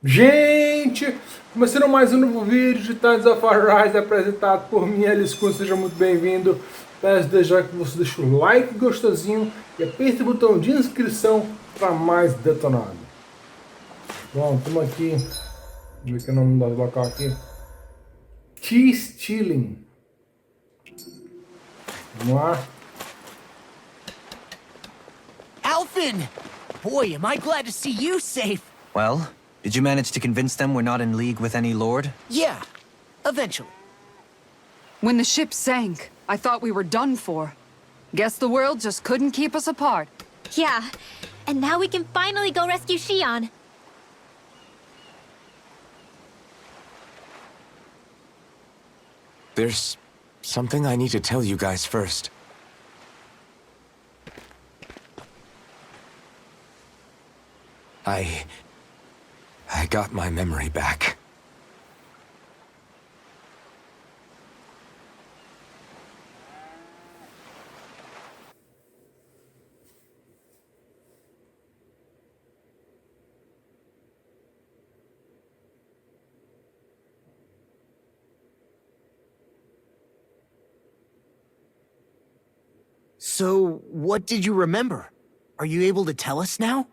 Gente, começando mais um novo vídeo de Tales of Arise apresentado por mim, Aliscun. Seja muito bem-vindo. Peço desde já que você deixe o like gostosinho e aperte o botão de inscrição para mais detonado. Bom, estamos aqui. Vamos ver que é o nome do local aqui. Tistilim. Vamos lá. Alvin! Boy, am I glad to see you safe. Well, did you manage to convince them we're not in league with any lord? Yeah, eventually. When the ship sank, I thought we were done for. Guess the world just couldn't keep us apart. Yeah, and now we can finally go rescue Shion. There's something I need to tell you guys first. I got my memory back. So, what did you remember? Are you able to tell us now?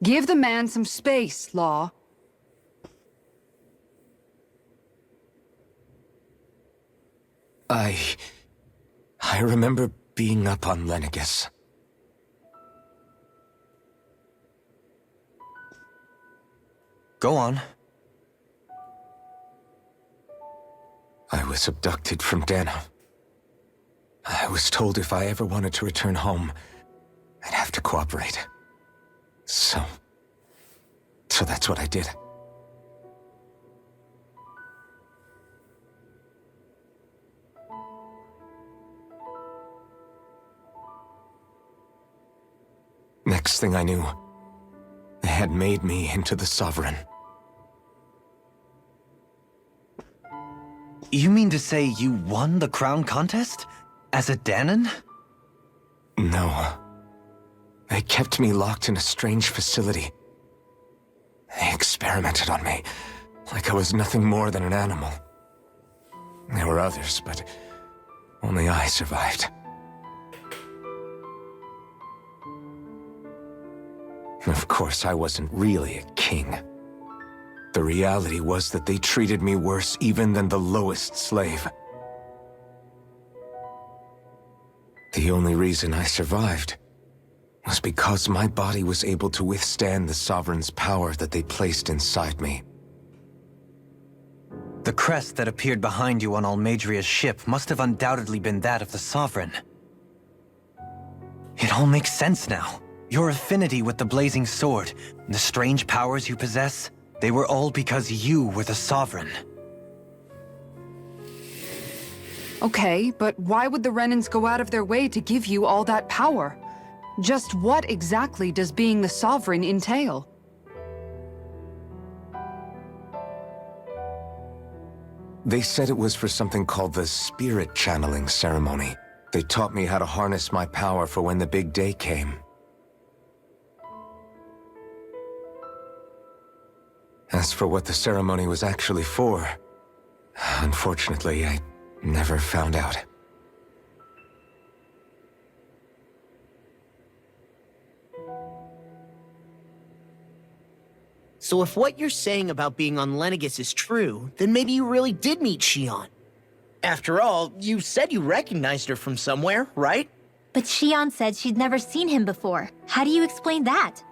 Give the man some space, Law. I remember being up on Lenegus. Go on. I was abducted from Dana. I was told if I ever wanted to return home, I'd have to cooperate. So that's what I did. Next thing I knew, they had made me into the Sovereign. You mean to say you won the crown contest? As a Danon? No. They kept me locked in a strange facility. They experimented on me, like I was nothing more than an animal. There were others, but only I survived. Of course, I wasn't really a king. The reality was that they treated me worse even than the lowest slave. The only reason I survived was because my body was able to withstand the Sovereign's power that they placed inside me. The crest that appeared behind you on Almadria's ship must have undoubtedly been that of the Sovereign. It all makes sense now. Your affinity with the Blazing Sword, the strange powers you possess, they were all because you were the Sovereign. Okay, but why would the Renans go out of their way to give you all that power? Just what exactly does being the Sovereign entail? They said it was for something called the Spirit Channeling Ceremony. They taught me how to harness my power for when the big day came. As for what the ceremony was actually for, unfortunately, I never found out. So if what you're saying about being on Lenegus is true, then maybe you really did meet Shion. After all, you said you recognized her from somewhere, right? But Shion said she'd never seen him before. How do you explain that?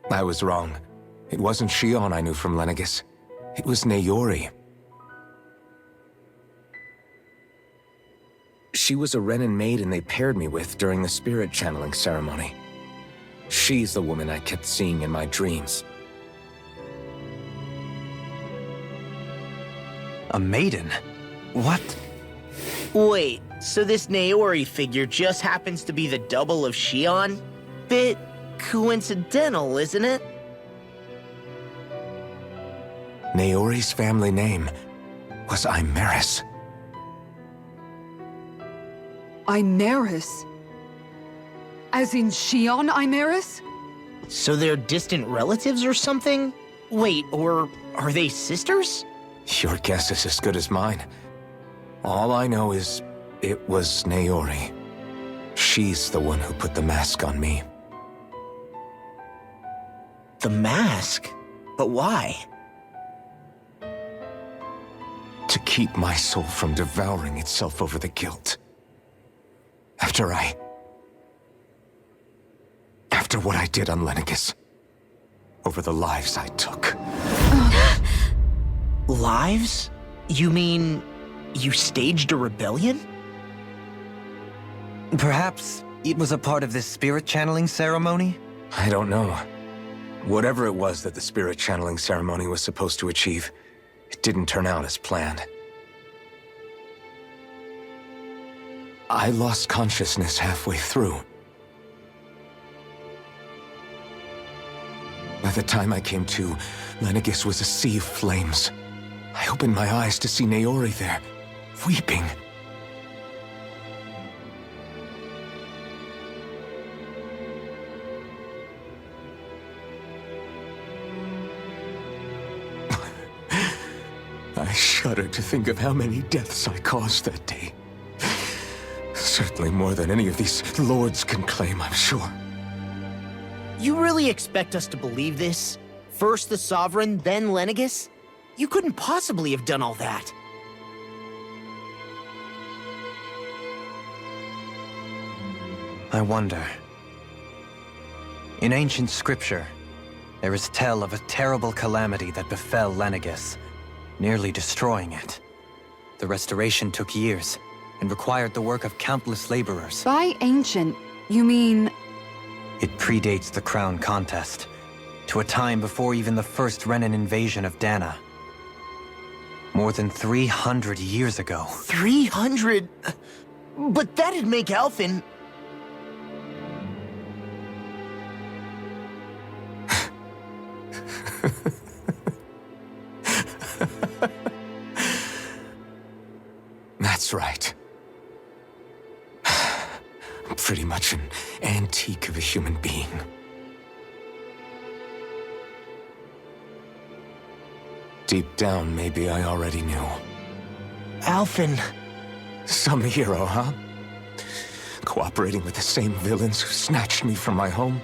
I was wrong. It wasn't Shion I knew from Lenegus. It was Naori. She was a Renan maiden they paired me with during the spirit channeling ceremony. She's the woman I kept seeing in my dreams. A maiden? What? Wait, so this Naori figure just happens to be the double of Shion? Bit coincidental, isn't it? Naori's family name was Imeris. Imeris? As in Shion Imeris? So they're distant relatives or something? Wait, or are they sisters? Your guess is as good as mine. All I know is it was Naori. She's the one who put the mask on me. The mask? But why? To keep my soul from devouring itself over the guilt. After what I did on Lenegis. Over the lives I took. Lives? You mean you staged a rebellion? Perhaps it was a part of this spirit channeling ceremony? I don't know. Whatever it was that the spirit channeling ceremony was supposed to achieve, it didn't turn out as planned. I lost consciousness halfway through. By the time I came to, Lenegis was a sea of flames. I opened my eyes to see Naori there, weeping. I shudder to think of how many deaths I caused that day. Certainly more than any of these lords can claim, I'm sure. You really expect us to believe this? First the Sovereign, then Lenegis? You couldn't possibly have done all that. I wonder. In ancient scripture, there is tell of a terrible calamity that befell Lenegis, nearly destroying it. The restoration took years, and required the work of countless laborers. By ancient, you mean... It predates the crown contest, to a time before even the first Renan invasion of Dana. More than 300 years ago. 300? But that'd make Alphen... That's right. I'm pretty much an antique of a human being. Deep down, maybe I already knew. Alphen... Some hero, huh? Cooperating with the same villains who snatched me from my home,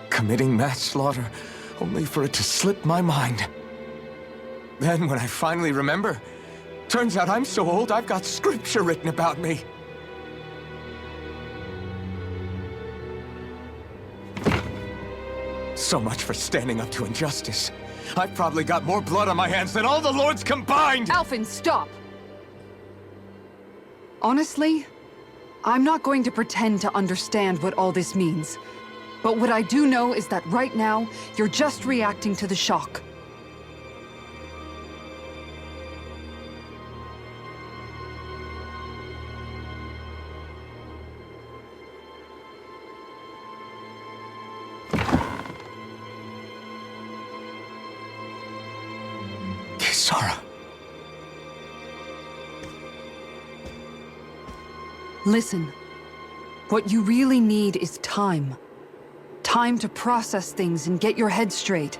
committing mass slaughter, only for it to slip my mind. Then, when I finally remember, turns out I'm so old I've got scripture written about me. So much for standing up to injustice. I've probably got more blood on my hands than all the lords combined! Alphen, stop! Honestly, I'm not going to pretend to understand what all this means. But what I do know is that right now, you're just reacting to the shock. Sarah. Listen, what you really need is time. Time to process things and get your head straight.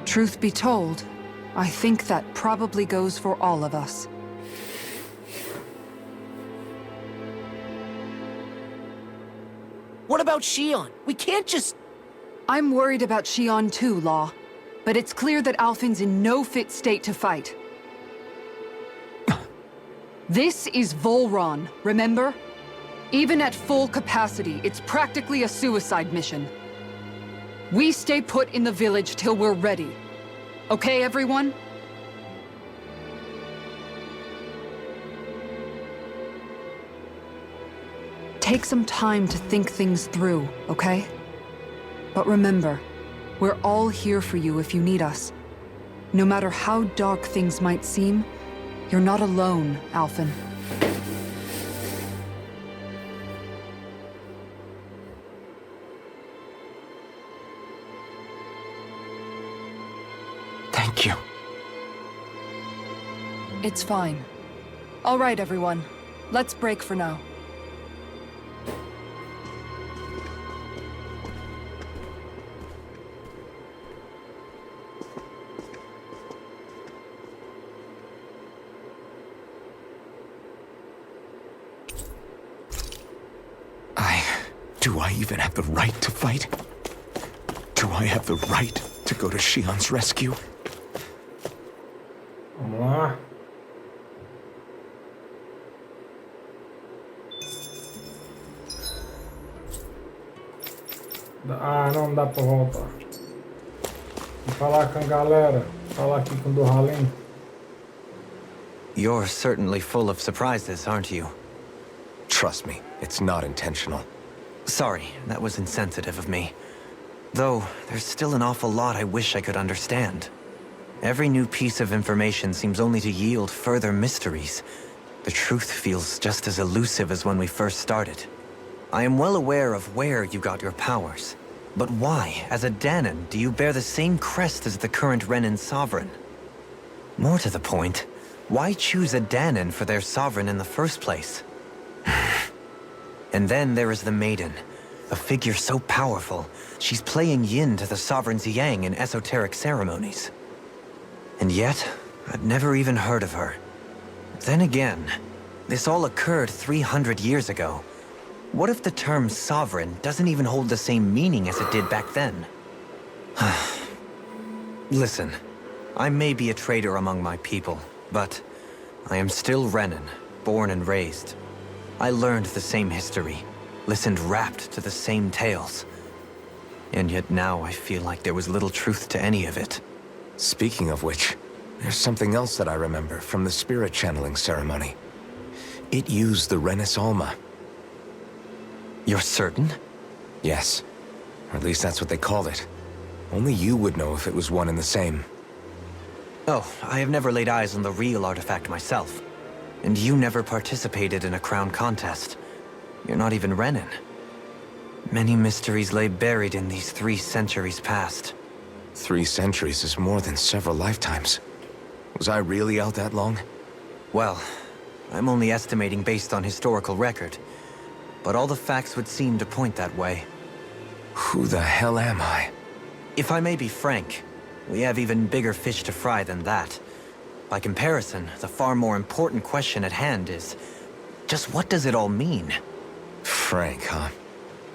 Truth be told, I think that probably goes for all of us. What about Shion? We can't just... I'm worried about Shion too, Law. But it's clear that Alphen's in no fit state to fight. This is Volron, remember? Even at full capacity, it's practically a suicide mission. We stay put in the village till we're ready. Okay, everyone? Take some time to think things through, okay? But remember, we're all here for you if you need us. No matter how dark things might seem, you're not alone, Alphen. Thank you. It's fine. All right, everyone. Let's break for now. I even have the right to fight? Do I have the right to go to Shion's rescue? Vamos lá. Ah, não dá pra voltar. Vou falar com a galera. Falar aqui com o do Halim. You're certainly full of surprises, aren't you? Trust me, it's not intentional. Sorry, that was insensitive of me. Though, there's still an awful lot I wish I could understand. Every new piece of information seems only to yield further mysteries. The truth feels just as elusive as when we first started. I am well aware of where you got your powers. But why, as a Danon, do you bear the same crest as the current Renan sovereign? More to the point, why choose a Danon for their sovereign in the first place? And then there is the Maiden, a figure so powerful, she's playing yin to the sovereign's yang in esoteric ceremonies. And yet, I've never even heard of her. Then again, this all occurred 300 years ago. What if the term sovereign doesn't even hold the same meaning as it did back then? Listen, I may be a traitor among my people, but I am still Renan, born and raised. I learned the same history, listened rapt to the same tales. And yet now I feel like there was little truth to any of it. Speaking of which, there's something else that I remember from the spirit channeling ceremony. It used the Renis Alma. You're certain? Yes. Or at least that's what they called it. Only you would know if it was one and the same. Oh, I have never laid eyes on the real artifact myself. And you never participated in a crown contest. You're not even Renan. Many mysteries lay buried in these 3 centuries past. 3 centuries is more than several lifetimes. Was I really out that long? Well, I'm only estimating based on historical record. But all the facts would seem to point that way. Who the hell am I? If I may be frank, we have even bigger fish to fry than that. By comparison, the far more important question at hand is, just what does it all mean? Frank, huh?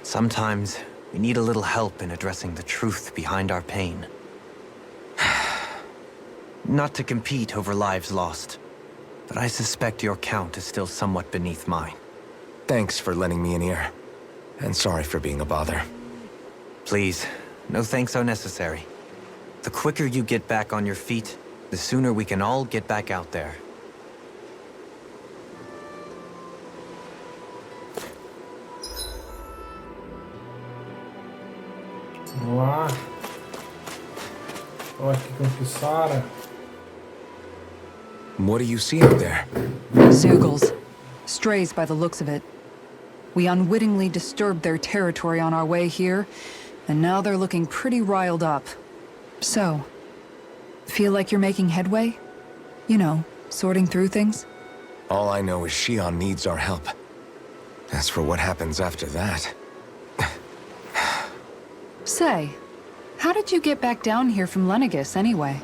Sometimes, we need a little help in addressing the truth behind our pain. Not to compete over lives lost, but I suspect your count is still somewhat beneath mine. Thanks for lending me an ear. And sorry for being a bother. Please, no thanks are necessary. The quicker you get back on your feet, the sooner we can all get back out there. Vamos lá. Tô aqui com Kisara. What do you see out there? Zeugles. Strays by the looks of it. We unwittingly disturbed their territory on our way here, and now they're looking pretty riled up. So, feel like you're making headway? You know, sorting through things? All I know is Shion needs our help. As for what happens after that... Say, how did you get back down here from Lenegis, anyway?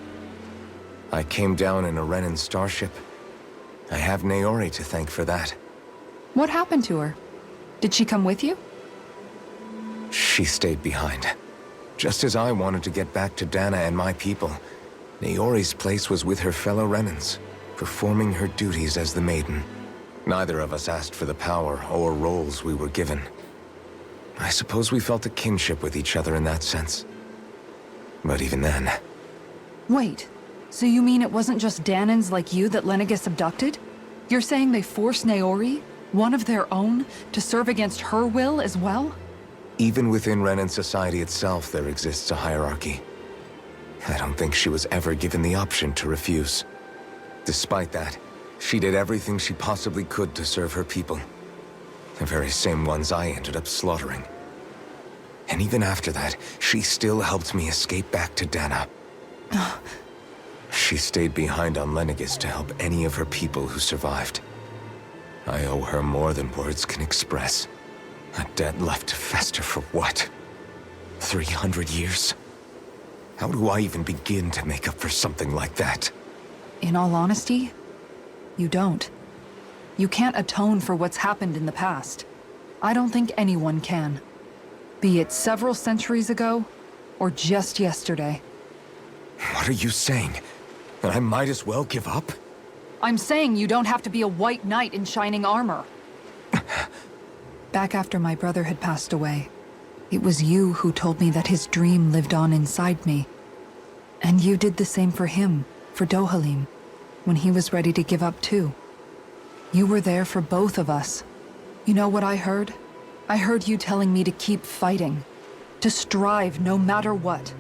I came down in a Renan starship. I have Naori to thank for that. What happened to her? Did she come with you? She stayed behind. Just as I wanted to get back to Dana and my people, Naori's place was with her fellow Renans, performing her duties as the Maiden. Neither of us asked for the power or roles we were given. I suppose we felt a kinship with each other in that sense. But even then... Wait, so you mean it wasn't just Danans like you that Lenegis abducted? You're saying they forced Naori, one of their own, to serve against her will as well? Even within Renan society itself, there exists a hierarchy. I don't think she was ever given the option to refuse. Despite that, she did everything she possibly could to serve her people. The very same ones I ended up slaughtering. And even after that, she still helped me escape back to Dana. She stayed behind on Lenegis to help any of her people who survived. I owe her more than words can express. A debt left to fester for what? 300 years? How do I even begin to make up for something like that? In all honesty, you don't. You can't atone for what's happened in the past. I don't think anyone can. Be it several centuries ago, or just yesterday. What are you saying? That I might as well give up? I'm saying you don't have to be a white knight in shining armor. Back after my brother had passed away, it was you who told me that his dream lived on inside me. And you did the same for him, for Dohalim, when he was ready to give up too. You were there for both of us. You know what I heard? I heard you telling me to keep fighting, to strive no matter what.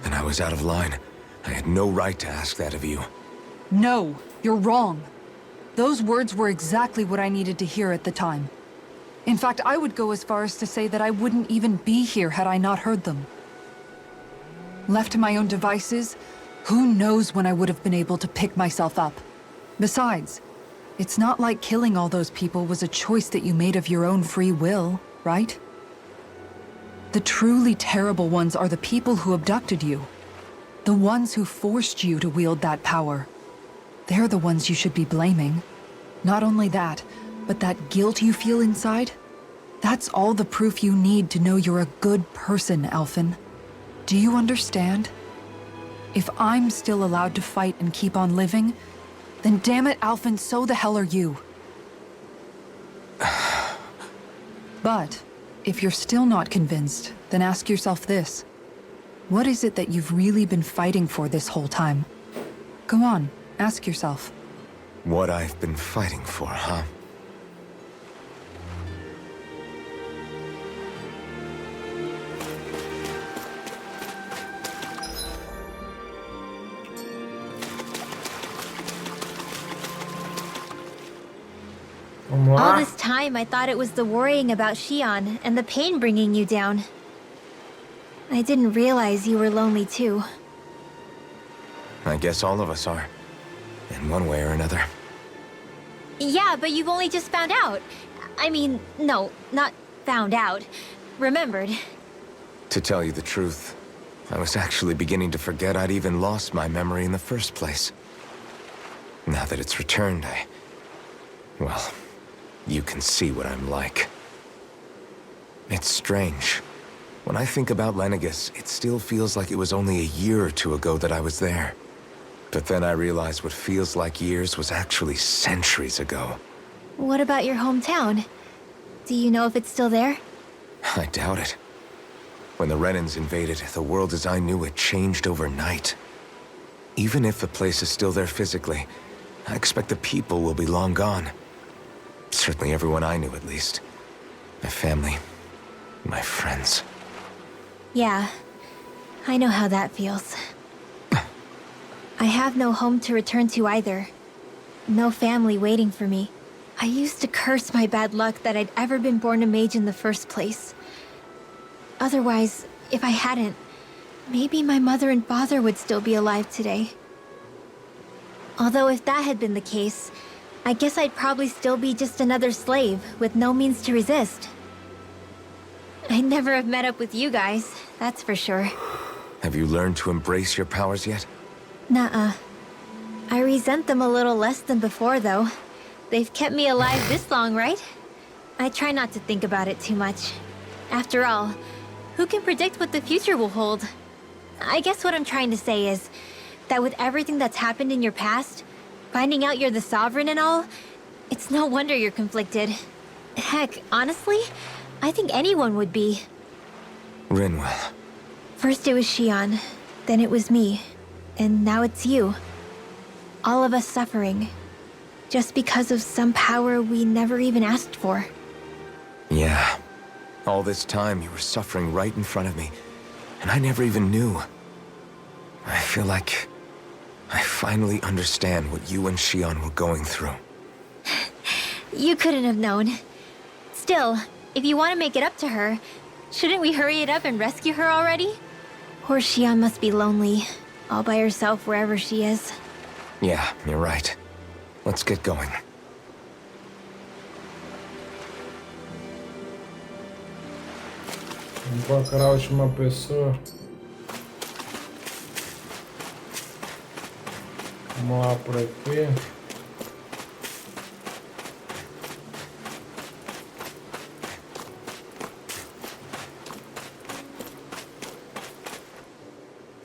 And I was out of line. I had no right to ask that of you. No, you're wrong. Those words were exactly what I needed to hear at the time. In fact, I would go as far as to say that I wouldn't even be here had I not heard them. Left to my own devices, who knows when I would have been able to pick myself up. Besides, it's not like killing all those people was a choice that you made of your own free will, right? The truly terrible ones are the people who abducted you. The ones who forced you to wield that power. They're the ones you should be blaming. Not only that, but that guilt you feel inside, that's all the proof you need to know you're a good person, Alphen. Do you understand? If I'm still allowed to fight and keep on living, then damn it, Alphen, so the hell are you. But, if you're still not convinced, then ask yourself this. What is it that you've really been fighting for this whole time? Go on, ask yourself. What I've been fighting for, huh? Vamos All lá. this time, I thought it was the worrying about Shion and the pain bringing you down. I didn't realize you were lonely too. I guess all of us are. In one way or another. Yeah, but you've only just found out. I mean, no, not found out. Remembered. To tell you the truth, I was actually beginning to forget I'd even lost my memory in the first place. Now that it's returned, well, you can see what I'm like. It's strange. When I think about Lenegis, it still feels like it was only a year or two ago that I was there. But then I realized what feels like years was actually centuries ago. What about your hometown? Do you know if it's still there? I doubt it. When the Renans invaded, the world as I knew it changed overnight. Even if the place is still there physically, I expect the people will be long gone. Certainly everyone I knew, at least. My family, my friends. Yeah, I know how that feels. I have no home to return to either. No family waiting for me. I used to curse my bad luck that I'd ever been born a mage in the first place. Otherwise, if I hadn't, maybe my mother and father would still be alive today. Although if that had been the case, I guess I'd probably still be just another slave with no means to resist. I'd never have met up with you guys, that's for sure. Have you learned to embrace your powers yet? Nuh-uh. I resent them a little less than before, though. They've kept me alive this long, right? I try not to think about it too much. After all, who can predict what the future will hold? I guess what I'm trying to say is that with everything that's happened in your past, finding out you're the Sovereign and all, it's no wonder you're conflicted. Heck, honestly, I think anyone would be. Rinwell. First it was Shion, then it was me, and now it's you. All of us suffering, just because of some power we never even asked for. Yeah. All this time you were suffering right in front of me, and I never even knew. I feel like I finally understand what you and Shion were going through. You couldn't have known. Still, if you want to make it up to her, shouldn't we hurry it up and rescue her already? Poor Shion must be lonely, all by herself wherever she is. Yeah, you're right. Let's get going. Vamos procurar a última pessoa. Vamos lá por aqui.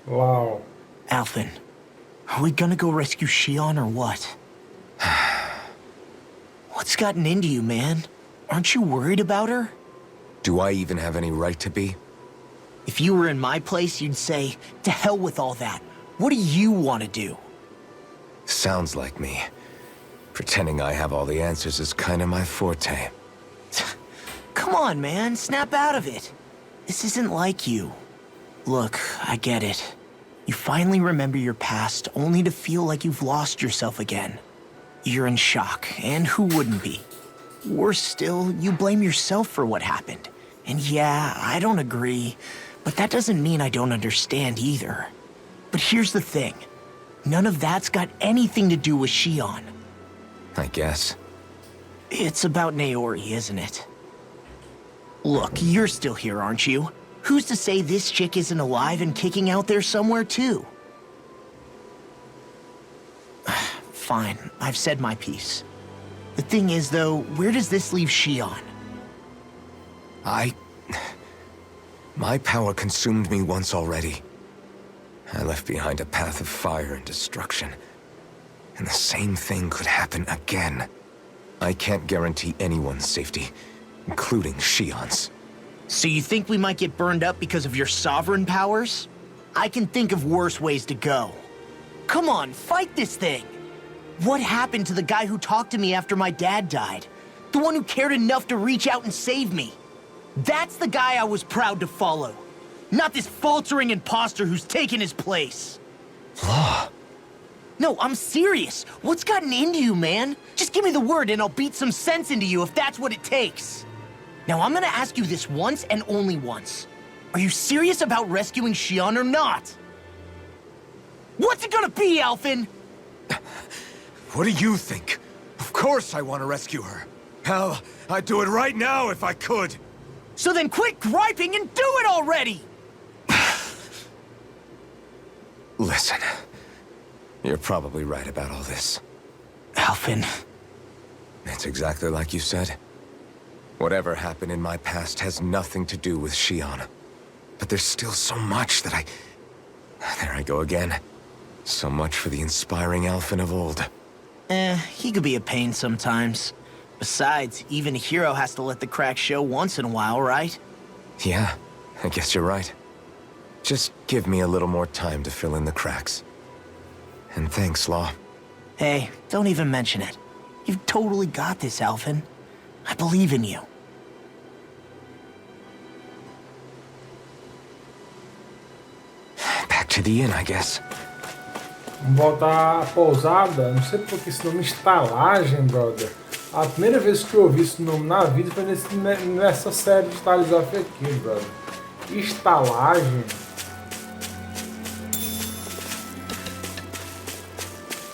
Wow. Alphen, are we gonna go rescue Shion or what? What's gotten into you, man? Aren't you worried about her? Do I even have any right to be? If you were in my place, you'd say, to hell with all that. What do you want to do? Sounds like me. Pretending I have all the answers is kind of my forte. Come on, man. Snap out of it. This isn't like you. Look, I get it. You finally remember your past, only to feel like you've lost yourself again. You're in shock, and who wouldn't be? Worse still, you blame yourself for what happened. And yeah, I don't agree, but that doesn't mean I don't understand either. But here's the thing. None of that's got anything to do with Shion. I guess. It's about Naori, isn't it? Look, you're still here, aren't you? Who's to say this chick isn't alive and kicking out there somewhere, too? Fine, I've said my piece. The thing is, though, where does this leave Shion? My power consumed me once already. I left behind a path of fire and destruction. And the same thing could happen again. I can't guarantee anyone's safety, including Shion's. So you think we might get burned up because of your sovereign powers? I can think of worse ways to go. Come on, fight this thing! What happened to the guy who talked to me after my dad died? The one who cared enough to reach out and save me? That's the guy I was proud to follow. Not this faltering imposter who's taken his place. Law. No, I'm serious. What's gotten into you, man? Just give me the word and I'll beat some sense into you if that's what it takes. Now, I'm gonna ask you this once and only once. Are you serious about rescuing Shion or not? What's it gonna be, Alphen? What do you think? Of course I want to rescue her. Hell, I'd do it right now if I could. So then quit griping and do it already! Listen, you're probably right about all this. Alphen. It's exactly like you said. Whatever happened in my past has nothing to do with Shion. But there's still so much that There I go again. So much for the inspiring Alphen of old. He could be a pain sometimes. Besides, even a hero has to let the cracks show once in a while, right? Yeah, I guess you're right. Just give me a little more time to fill in the cracks. And thanks, Law. Hey, don't even mention it. You've totally got this, Alphen. I believe in you. Back to the inn, I guess. Vamos voltar à pousada. Não sei porque esse nome estalagem, brother. A primeira vez que eu ouvi esse nome na vida foi nessa série de Tales of aqui, brother. Estalagem.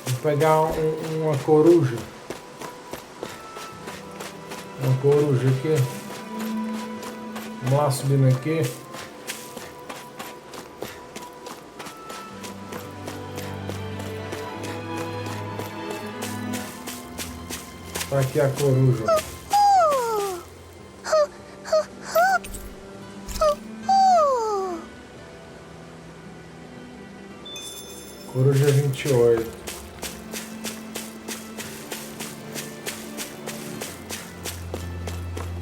Vou pegar uma coruja. Uma coruja aqui. Vamos lá, subindo aqui. Tá aqui a coruja. Coruja 28.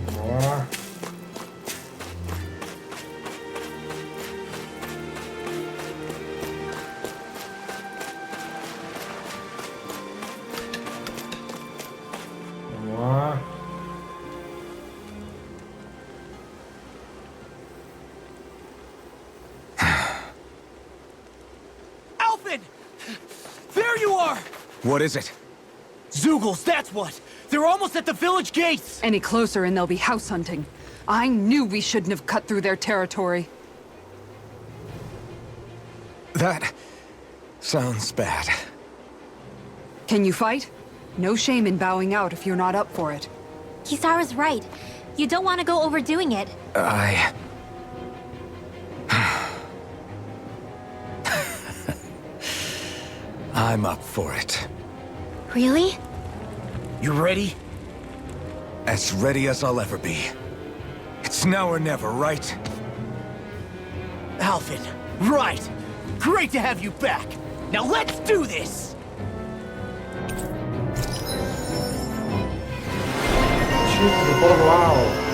Vamos lá. Vamos lá. Alphen! There you are! What is it? Zeugles, that's what! They're almost at the village gates! Any closer and they'll be house hunting. I knew we shouldn't have cut through their territory. That sounds bad. Can you fight? No shame in bowing out if you're not up for it. Kisara's right. You don't want to go overdoing it. I'm up for it. Really? You ready? As ready as I'll ever be. It's now or never, right? Alphen, right! Great to have you back. Now let's do this! Título, bora lá, ó.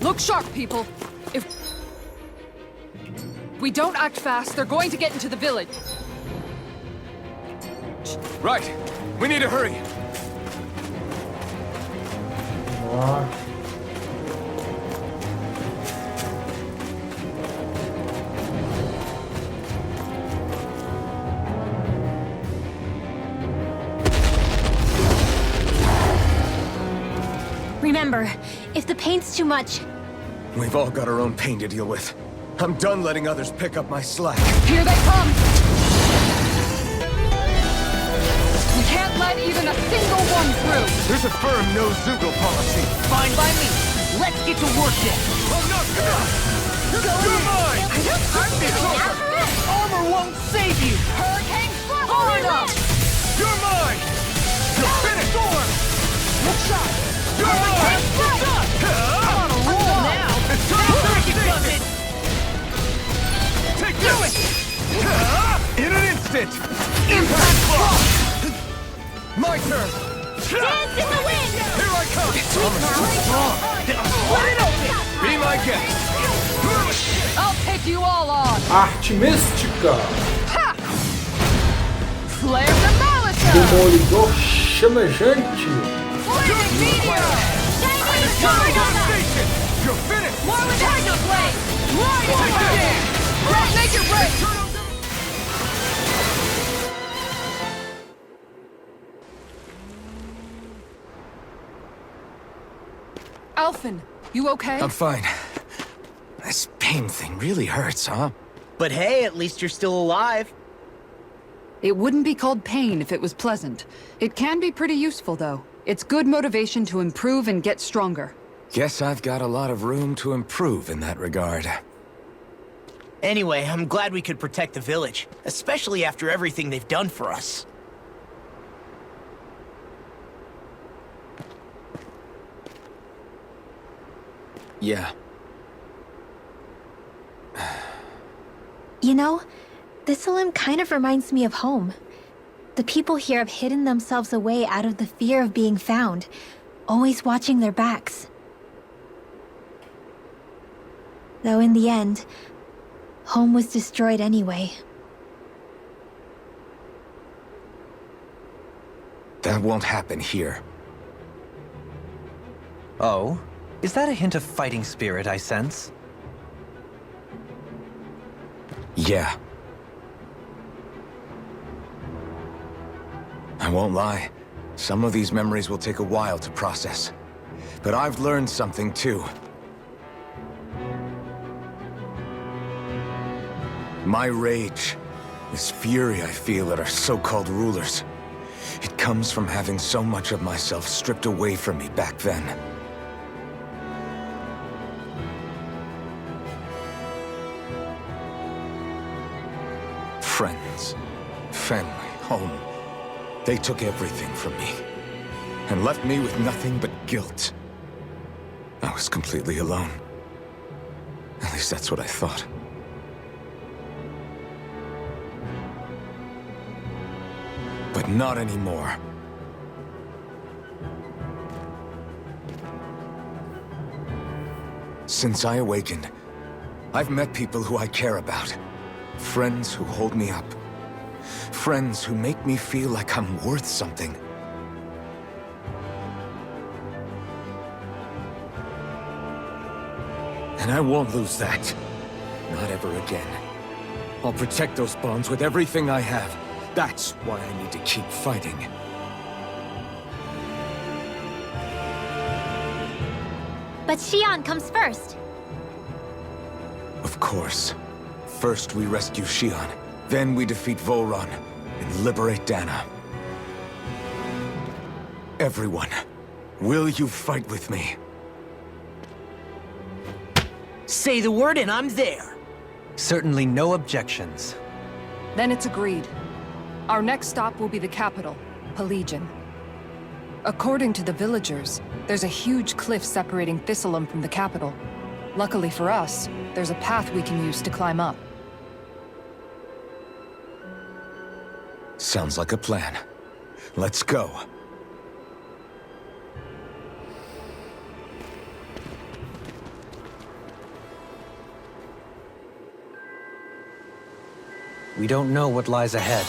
Look sharp, people. If we don't act fast, they're going to get into the village. Right. We need to hurry. Ó. Remember, if the pain's too much, We've all got our own pain to deal with. I'm done letting others pick up my slack. Here they come! We can't let even a single one through! There's a firm no-Zoogle policy. Fine by me. Let's get to work then. I'm not gonna... You're mine! It's over! Armor won't save you! Hurricane Hard enough! You're mine! You're finished! Storm! Look sharp! You're mine! On a roll now! It's time to Think it does it! Take this! In an instant! Impact block! My turn! dance in the wind! Here I come! Then I'll split it open! Be my guest! I'll take you all on! Arte mística. Ha! Flare the Malachite! Demolidor chamejante. Flaming Meteor! Chinese tornado! Station! You're finished! More with Techno Blade! Right over there! Right, make it break! Alphen, you okay? I'm fine. This pain thing really hurts, huh? But hey, at least you're still alive. It wouldn't be called pain if it was pleasant. It can be pretty useful, though. It's good motivation to improve and get stronger. Guess I've got a lot of room to improve in that regard. Anyway, I'm glad we could protect the village, especially after everything they've done for us. Yeah. You know, Thistlym kind of reminds me of home. The people here have hidden themselves away out of the fear of being found, always watching their backs. Though in the end, home was destroyed anyway. That won't happen here. Oh? Is that a hint of fighting spirit I sense? Yeah. I won't lie. Some of these memories will take a while to process. But I've learned something too. My rage, this fury I feel at our so-called rulers, it comes from having so much of myself stripped away from me back then. Friends, family, home. They took everything from me, and left me with nothing but guilt. I was completely alone. At least that's what I thought. But not anymore. Since I awakened, I've met people who I care about. Friends who hold me up. Friends who make me feel like I'm worth something. And I won't lose that. Not ever again. I'll protect those bonds with everything I have. That's why I need to keep fighting. But Xion comes first. Of course. First we rescue Xion, then we defeat Volron and liberate Dana. Everyone, will you fight with me? Say the word and I'm there. Certainly no objections. Then it's agreed. Our next stop will be the capital, Pelagian. According to the villagers, there's a huge cliff separating Thistlym from the capital. Luckily for us, there's a path we can use to climb up. Sounds like a plan. Let's go. We don't know what lies ahead.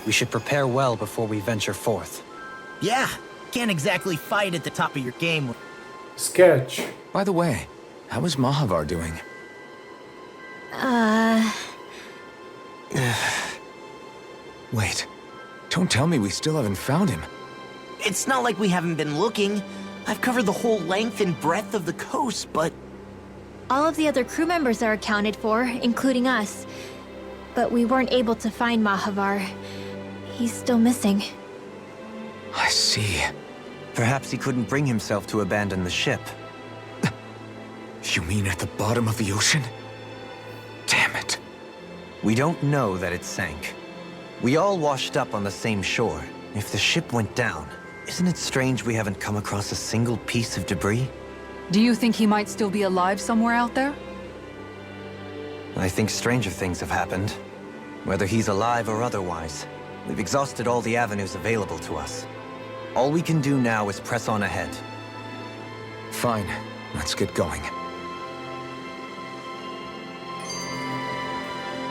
We should prepare well before we venture forth. Yeah, can't exactly fight at the top of your game. Sketch. By the way, how is Mahavar doing? Wait, don't tell me we still haven't found him. It's not like we haven't been looking. I've covered the whole length and breadth of the coast, but... All of the other crew members are accounted for, including us. But we weren't able to find Mahavar. He's still missing. I see. Perhaps he couldn't bring himself to abandon the ship. You mean at the bottom of the ocean? Damn it. We don't know that it sank. We all washed up on the same shore. If the ship went down, isn't it strange we haven't come across a single piece of debris? Do you think he might still be alive somewhere out there? I think stranger things have happened. Whether he's alive or otherwise, we've exhausted all the avenues available to us. All we can do now is press on ahead. Fine, let's get going.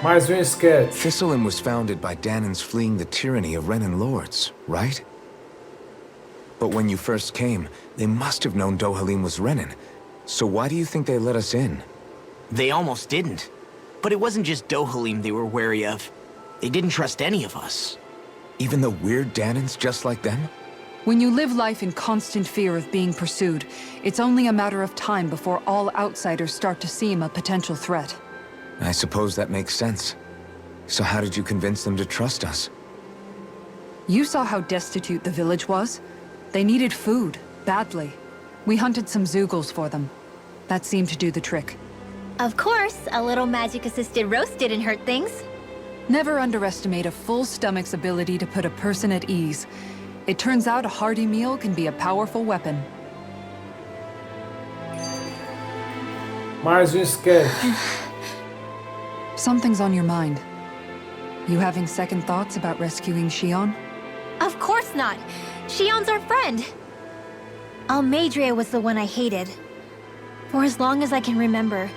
Mais sketch. Tistilim was founded by Danans fleeing the tyranny of Renan lords, right? But when you first came, they must have known Dohalim was Renan. So why do you think they let us in? They almost didn't. But it wasn't just Dohalim they were wary of. They didn't trust any of us. Even the weird Danans just like them? When you live life in constant fear of being pursued, it's only a matter of time before all outsiders start to seem a potential threat. I suppose that makes sense. So how did you convince them to trust us? You saw how destitute the village was. They needed food, badly. We hunted some Zeugles for them. That seemed to do the trick. Of course, a little magic-assisted roast didn't hurt things. Never underestimate a full stomach's ability to put a person at ease. It turns out a hearty meal can be a powerful weapon. Mais sketch. Something's on your mind. You having second thoughts about rescuing Shion? Of course not. Shion's our friend. Almeidrea was the one I hated. For as long as I can remember,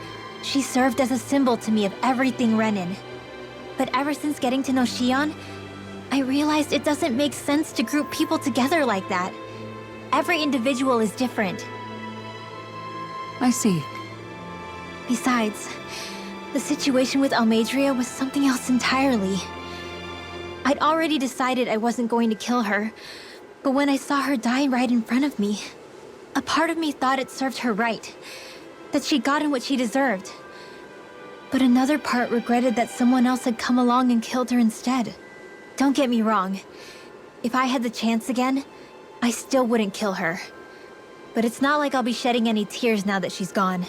she served as a symbol to me of everything Renan. But ever since getting to know Shion, I realized it doesn't make sense to group people together like that. Every individual is different. I see. Besides, the situation with Almeidrea was something else entirely. I'd already decided I wasn't going to kill her, but when I saw her die right in front of me, a part of me thought it served her right, that she'd gotten what she deserved. But another part regretted that someone else had come along and killed her instead. Don't get me wrong. If I had the chance again, I still wouldn't kill her. But it's not like I'll be shedding any tears now that she's gone.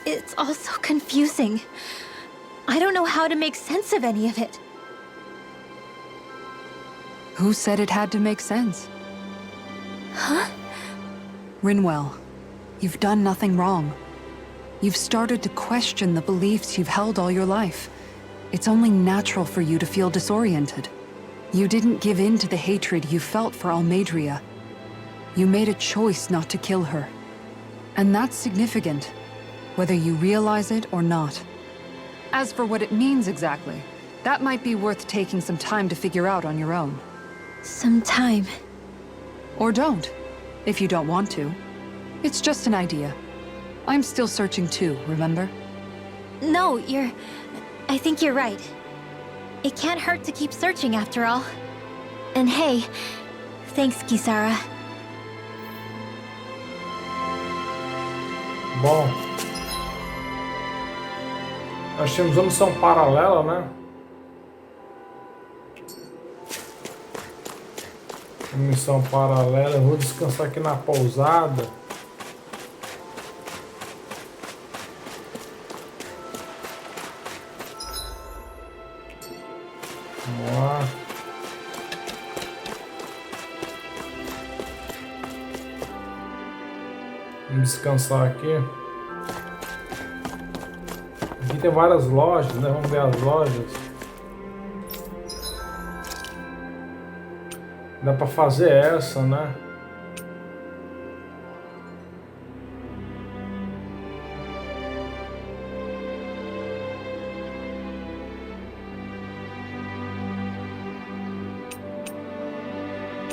It's all so confusing. I don't know how to make sense of any of it. Who said it had to make sense? Huh? Rinwell, you've done nothing wrong. You've started to question the beliefs you've held all your life. It's only natural for you to feel disoriented. You didn't give in to the hatred you felt for Almeidrea. You made a choice not to kill her. And that's significant, whether you realize it or not. As for what it means exactly, that might be worth taking some time to figure out on your own. Some time. Or don't, if you don't want to. It's just an idea. I'm still searching too, remember? No, I think you're right. It can't hurt to keep searching after all. And hey, thanks, Kisara. Bom, nós temos uma missão paralela, né? Uma missão paralela. Eu vou descansar aqui na pousada. Vamos lá. Vamos descansar aqui. Aqui tem várias lojas, né? Vamos ver as lojas. Dá pra fazer essa, né?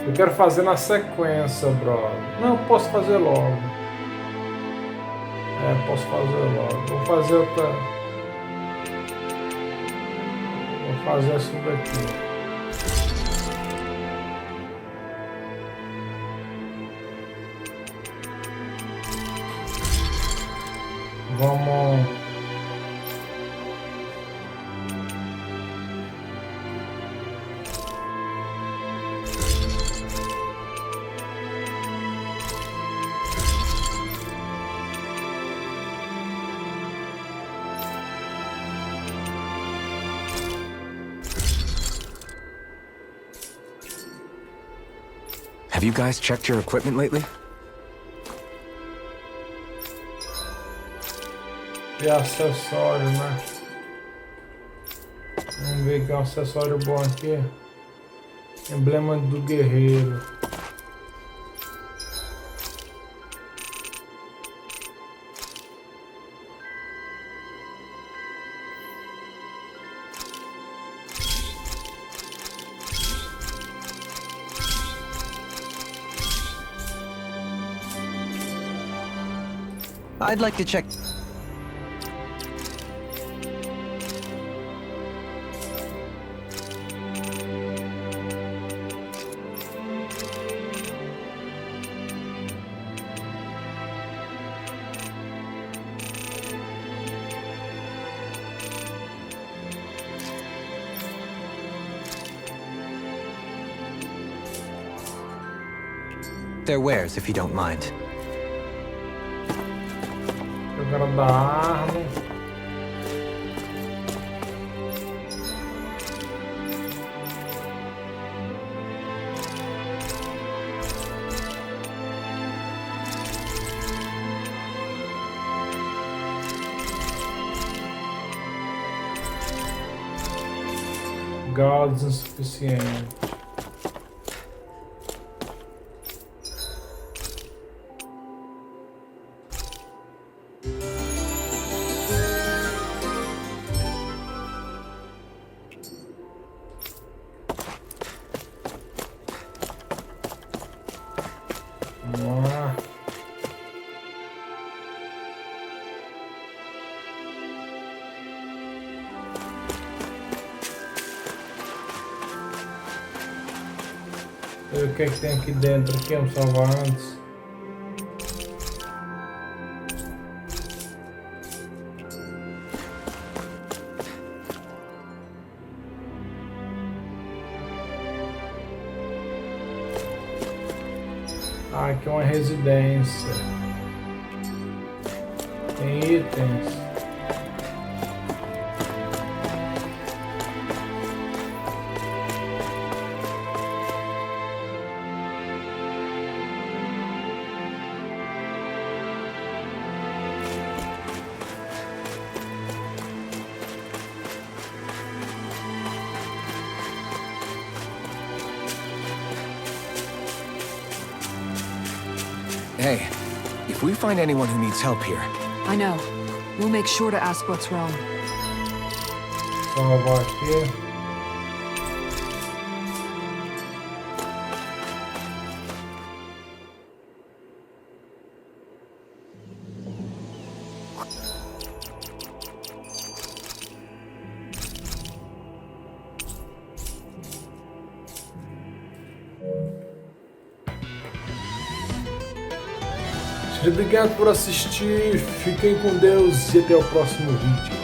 Eu quero fazer na sequência, brother. Não, posso fazer logo. É, posso fazer logo. Vou fazer outra. Vou fazer essa daqui. Vamos. Have you guys checked your equipment lately? E acessório, né? Vamos ver que é um acessório bom aqui. Emblema do guerreiro. I'd like to check. Their wares, if you don't mind. Eu quero da arma. Gados insuficiente. Vamos lá. Ver o que é que tem aqui dentro aqui, vamos salvar antes. Ah, aqui é uma residência. Tem itens. Hey, if we find anyone who needs help here, I know. We'll make sure to ask what's wrong. Salvar aqui. Obrigado por assistir, fiquem com Deus e até o próximo vídeo.